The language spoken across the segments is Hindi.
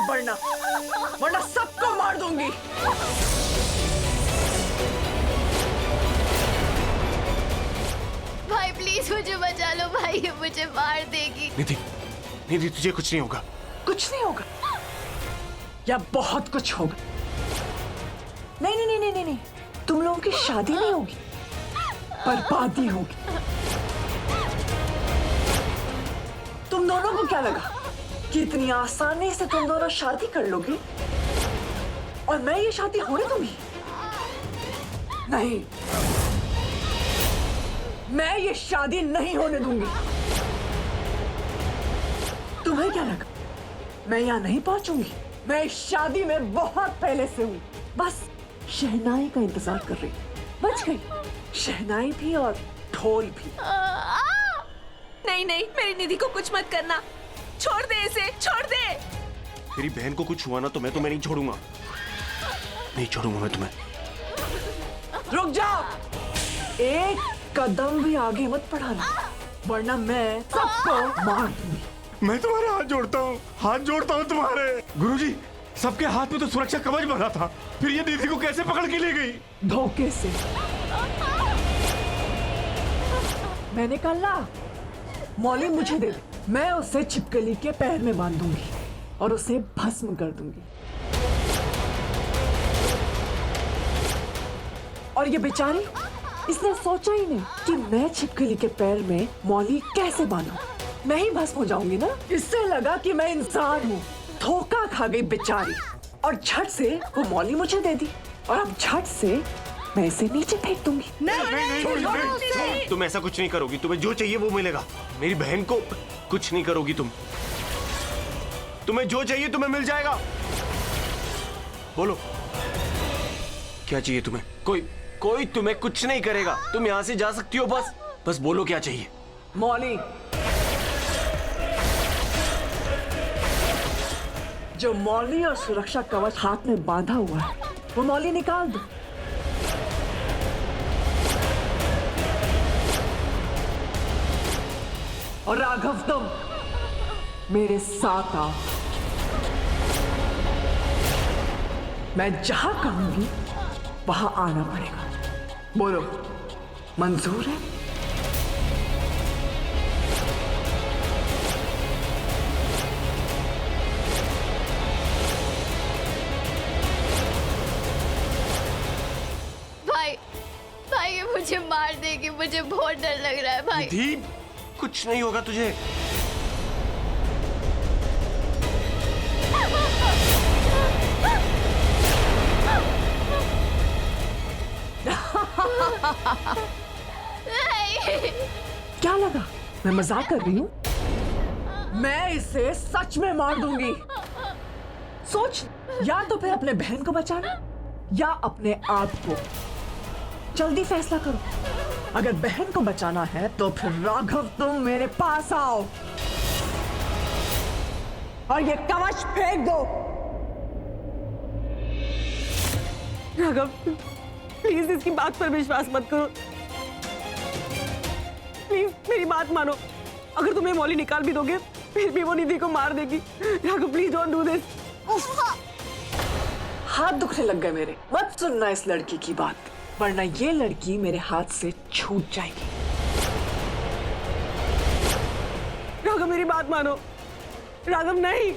वरना वरना सबको मार दूंगी। भाई प्लीज मुझे बचा लो भाई, ये मुझे मार देगी। निधि, निधि तुझे कुछ नहीं होगा। कुछ नहीं होगा या बहुत कुछ होगा। नहीं नहीं नहीं नहीं नहीं, तुम लोगों की शादी नहीं होगी, बर्बादी होगी। तुम दोनों को क्या लगा कि इतनी आसानी से तुम दोनों शादी कर लोगे और मैं ये शादी होने दूंगी? नहीं, मैं ये शादी नहीं होने दूंगी। तुम्हें क्या लगा मैं यहां नहीं पहुंचूंगी? मैं इस शादी में बहुत पहले से हूं, बस शहनाई का इंतजार कर रही। बच गई शहनाई भी और ढोल भी। नहीं नहीं, मेरी निधि को कुछ मत करना, छोड़ दे इसे, छोड़ दे। तेरी बहन को कुछ हुआ ना तो मैं तुम्हें नहीं छोड़ूंगा, नहीं छोड़ूंगा मैं तुम्हें। रुक जाओ, एक कदम भी आगे मत बढ़ाना, वरना मैं सबको मार दूंगी। मैं तुम्हारे हाथ जोड़ता हूँ तुम्हारे। गुरुजी, सबके हाथ में तो सुरक्षा कवच बना था, फिर ये निधि को कैसे पकड़ के ले गई? धोखे से। मैंने कहा मौली मुझे दे दे, मैं उसे छिपकली के पैर में बांध दूंगी और उसे भस्म कर दूंगी। और ये बेचारी, इसने सोचा ही नहीं कि मैं छिपकली के पैर में मौली कैसे बांधूं। मैं ही भस्म हो जाऊंगी ना। इससे लगा कि मैं इंसान हूँ, धोखा खा गई बेचारी और झट से वो मौली मुझे दे दी और अब झट से मैं इसे नीचे फेंक दूंगी। नहीं, तुम ऐसा कुछ नहीं करोगी, तुम्हें जो चाहिए वो मिलेगा। मेरी बहन को कुछ नहीं करोगी तुम, तुम्हें जो चाहिए तुम्हें मिल जाएगा। बोलो क्या चाहिए तुम्हें? कोई तुम्हें कुछ नहीं करेगा, तुम यहाँ से जा सकती हो, बस बोलो क्या चाहिए। मौली, जो मौली और सुरक्षा कवच हाथ में बांधा हुआ है वो मौली निकाल दो। और राघव तुम मेरे साथ आओ, मैं जहां कहूंगी वहां आना पड़ेगा। बोलो मंजूर है? भाई ये मुझे मार देगी, मुझे बहुत डर लग रहा है भाई। निधि, कुछ नहीं होगा तुझे। क्या लगा मैं मजाक कर रही हूँ? मैं इसे सच में मार दूंगी। सोच, या तो फिर अपने बहन को बचाना या अपने आप को। जल्दी फैसला करो। अगर बहन को बचाना है तो फिर राघव तुम मेरे पास आओ और ये कवच फेंक दो। राघव प्लीज इसकी बात पर विश्वास मत करो, प्लीज मेरी बात मानो। अगर तुम्हें मौली निकाल भी दोगे फिर भी वो निधि को मार देगी। Raghav please don't do this. हाथ दुखने लग गए मेरे। मत सुनना इस लड़की की बात, वरना ये लड़की मेरे हाथ से छूट जाएगी। राघव मेरी बात मानो। राघव नहीं।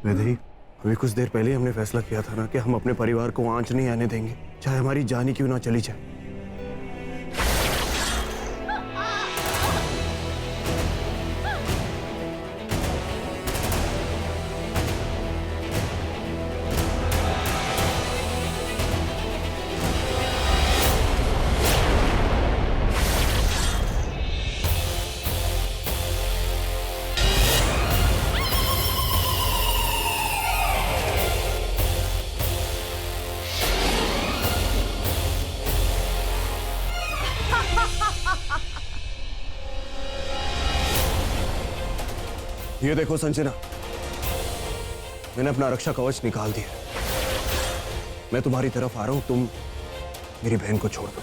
निधि, अभी कुछ देर पहले हमने फैसला किया था ना कि हम अपने परिवार को आंच नहीं आने देंगे, चाहे हमारी जान ही क्यों ना चली जाए। ये देखो संजना, मैंने अपना रक्षा कवच निकाल दिया। मैं तुम्हारी तरफ आ रहा हूं, तुम मेरी बहन को छोड़ दो।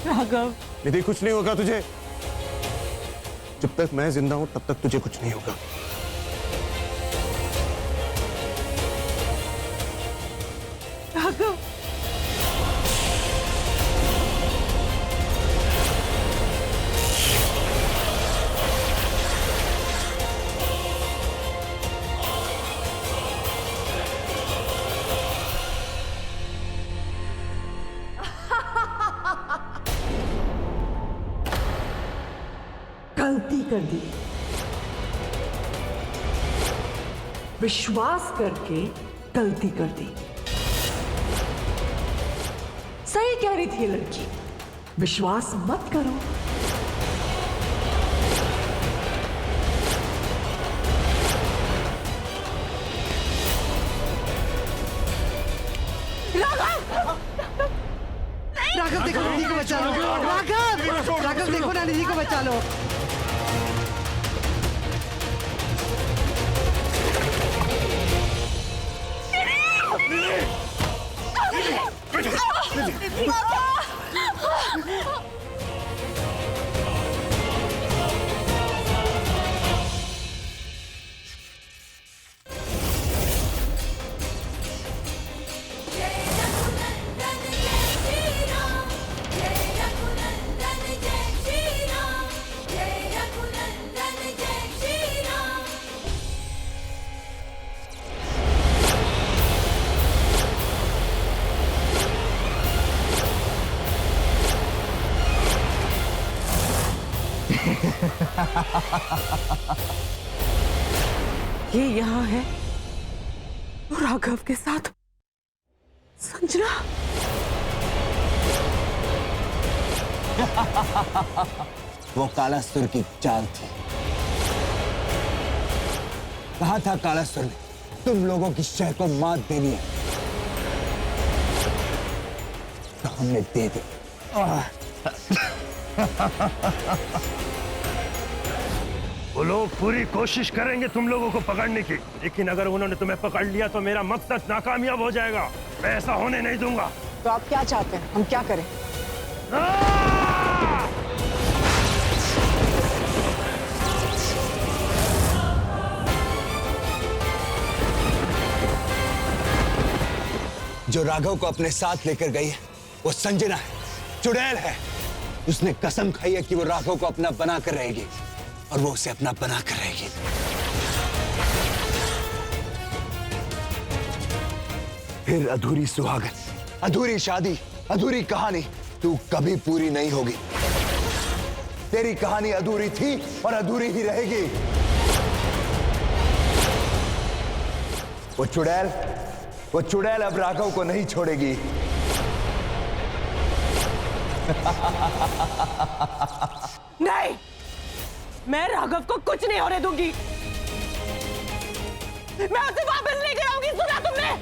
राघव, निधि कुछ नहीं होगा तुझे। जब तक मैं जिंदा हूं तब तक तुझे कुछ नहीं होगा। राघव, गलती कर दी, विश्वास करके गलती कर दी। सही कह रही थी ये लड़की, विश्वास मत करो। राघव देखो निधि को बचा लो। राघव देखो ना, निधि को बचा लो। ये यहाँ है और राघव के साथ संजना। वो कालासुर की चाल थी। कहा था कालासुर ने तुम लोगों की शह को मात देनी है, तो हमने दे दी। वो लोग पूरी कोशिश करेंगे तुम लोगों को पकड़ने की, लेकिन अगर उन्होंने तुम्हें पकड़ लिया तो मेरा मकसद नाकामयाब हो जाएगा। मैं ऐसा होने नहीं दूंगा। तो आप क्या चाहते हैं, हम क्या करें? जो राघव को अपने साथ लेकर गई है वो संजना है, चुड़ैल है। उसने कसम खाई है कि वो राघव को अपना बना कर रहेगी और वो उसे अपना बना कर रहेगी। फिर अधूरी सुहागन, अधूरी शादी, अधूरी कहानी तू कभी पूरी नहीं होगी। तेरी कहानी अधूरी थी और अधूरी ही रहेगी। वो चुड़ैल अब राघव को नहीं छोड़ेगी। नहीं, मैं राघव को कुछ नहीं होने दूंगी। मैं उसे वापस लेकर आऊंगी। सुना तुमने?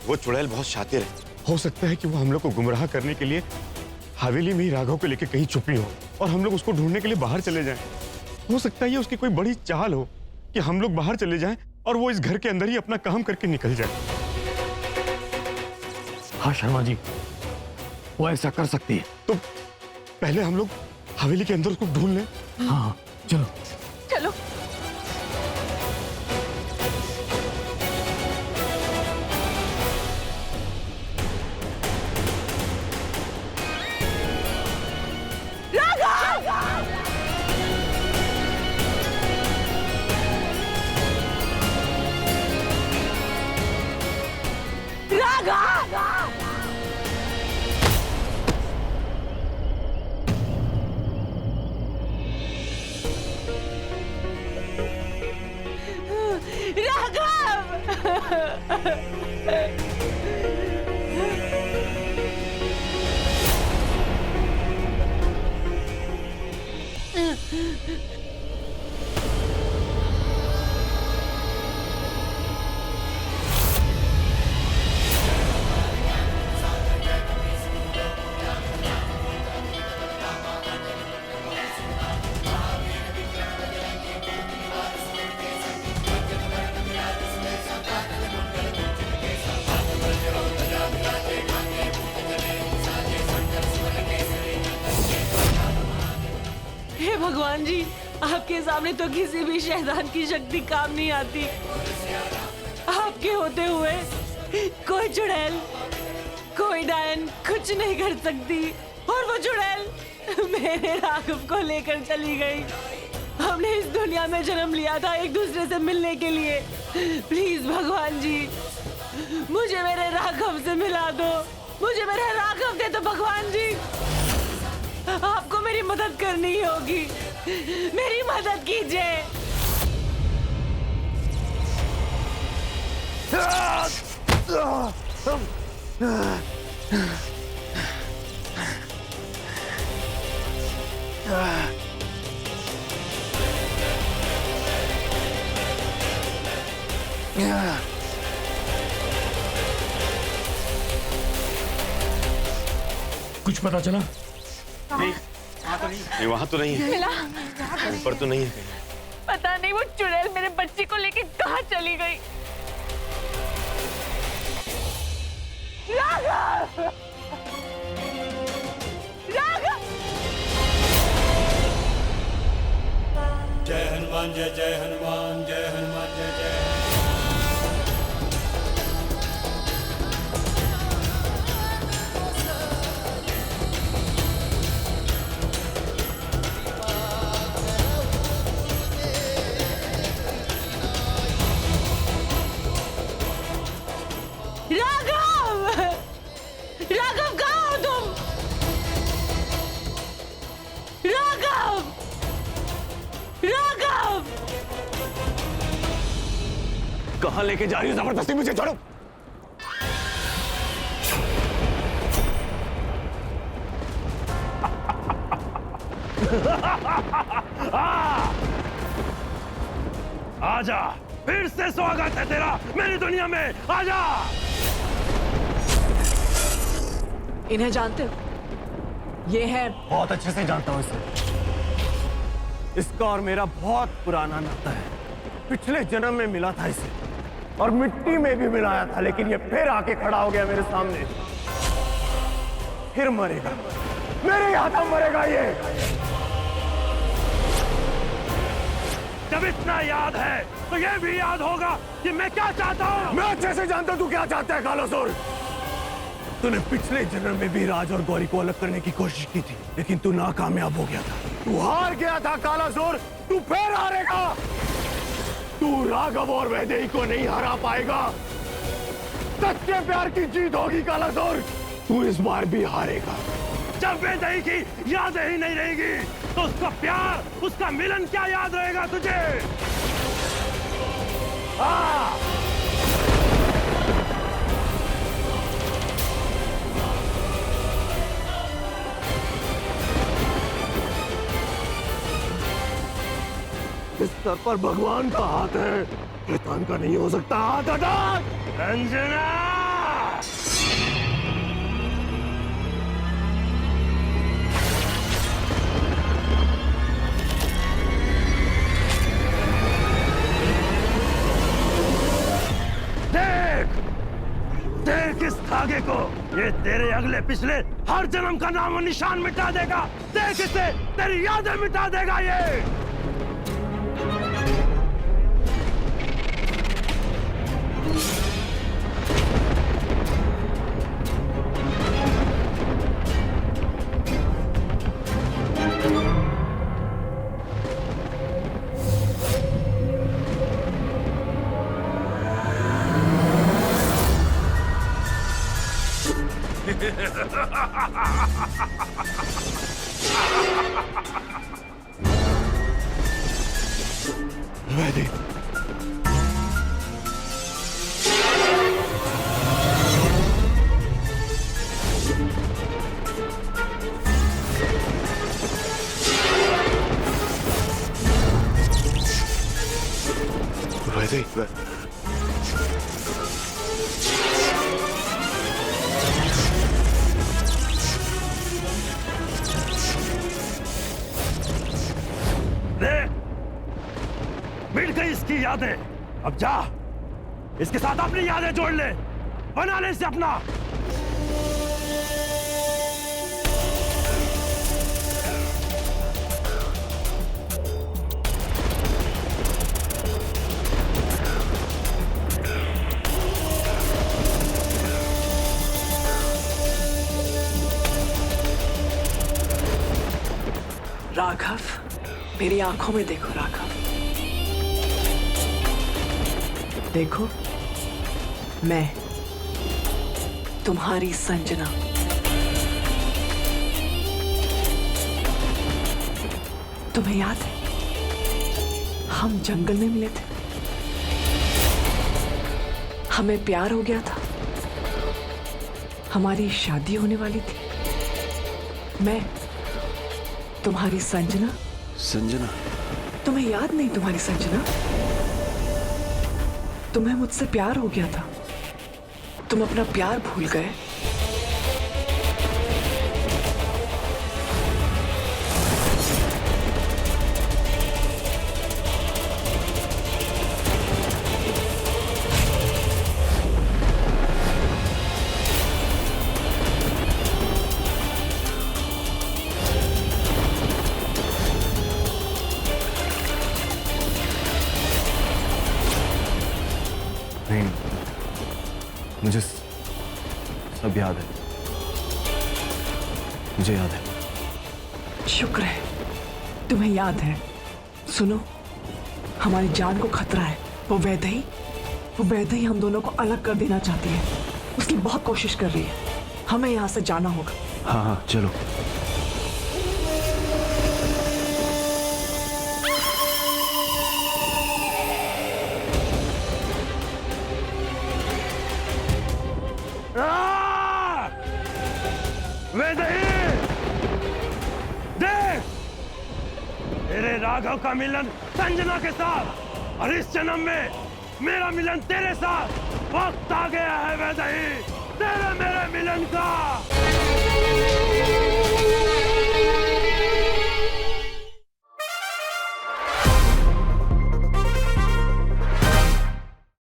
वो चुड़ैल बहुत शातिर है। हो सकता है कि वो हम लोग को गुमराह करने के लिए हवेली में ही राघव को लेकर कहीं छुपी हो और हम लोग उसको ढूंढने के लिए बाहर चले जाएं। हो सकता है ये उसकी कोई बड़ी चाल हो कि हम लोग बाहर चले जाएं और वो इस घर के अंदर ही अपना काम करके निकल जाए। हाँ शर्मा जी, वो ऐसा कर सकती है। तो पहले हम लोग हवेली के अंदर उसको ढूंढ लें। हाँ चलो। चलो। हे भगवान जी, आपके सामने तो किसी भी शैतान की शक्ति काम नहीं आती। आपके होते हुए कोई चुड़ैल, कोई डायन कुछ नहीं कर सकती। और वो चुड़ैल मेरे राघव को लेकर चली गई। हमने इस दुनिया में जन्म लिया था एक दूसरे से मिलने के लिए। प्लीज भगवान जी, मुझे मेरे राघव से मिला दो। मुझे मेरा राघव दे दो भगवान जी। आपको मेरी मदद करनी होगी। मेरी मदद कीजिए। कुछ पता चला? नहीं, वहां तो नहीं है। मिला? ऊपर तो नहीं है। पता नहीं वो चुड़ैल मेरे बच्चे को लेके कहाँ चली गई। राघव! राघव! जय हनुमान जय जय हनुमान जय हनुमान जय जय। राघव! राघव कहाँ हो तुम? राघव! राघव! कहाँ लेके जा रही हो? जबरदस्ती मुझे छोड़ो। आजा, फिर से स्वागत है तेरा मेरी दुनिया में। आजा। इन्हें जानते हो? ये है बहुत अच्छे से जानता हूँ इसे। इसका और मेरा बहुत पुराना नाता है। पिछले जन्म में मिला था इसे और मिट्टी में भी मिलाया था, लेकिन ये फिर आके खड़ा हो गया मेरे सामने। फिर मरेगा, मेरे हाथों मरेगा ये। जब इतना याद है तो ये भी याद होगा कि मैं क्या चाहता हूँ। मैं अच्छे से जानता हूँ तू क्या चाहता है कालासुर। तूने पिछले जन्म में भी राज और गौरी को अलग करने की कोशिश की थी, लेकिन तू नाकामयाब हो गया था। तू हार गया था कालासुर, तू फिर हारेगा। तू राघव और वैदेही को नहीं हरा पाएगा। सच्चे प्यार की जीत होगी कालासुर। तू इस बार भी हारेगा। जब वैदेही की यादें ही नहीं रहेगी तो उसका प्यार, उसका मिलन क्या याद रहेगा तुझे? इस सर पर भगवान का हाथ है, शैतान का नहीं हो सकता। हाथ हटा। अंजना! देख इस धागे को, ये तेरे अगले पिछले हर जन्म का नाम और निशान मिटा देगा। देख इसे, तेरी यादें मिटा देगा ये। वैदेही देख, मिट गई इसकी यादें। अब जा, इसके साथ अपनी यादें जोड़ ले, बना ले इसे अपना। राघव, मेरी आंखों में देखो राघव, देखो, मैं तुम्हारी संजना। तुम्हें याद है हम जंगल में मिले थे, हमें प्यार हो गया था, हमारी शादी होने वाली थी। मैं तुम्हारी संजना। संजना? तुम्हें याद नहीं तुम्हारी संजना? तुम्हें मुझसे प्यार हो गया था, तुम अपना प्यार भूल गए। नहीं, मुझे सब याद है, मुझे याद है। शुक्र है तुम्हें याद है। सुनो, हमारी जान को खतरा है। वो वैदेही हम दोनों को अलग कर देना चाहती है, उसकी बहुत कोशिश कर रही है। हमें यहाँ से जाना होगा। हाँ हाँ चलो। वैदेही, देख, तेरे राघव का मिलन संजना के साथ और इस जन्म में मेरा मिलन तेरे साथ। वक्त आ गया है वैदेही, तेरे मेरे मिलन का।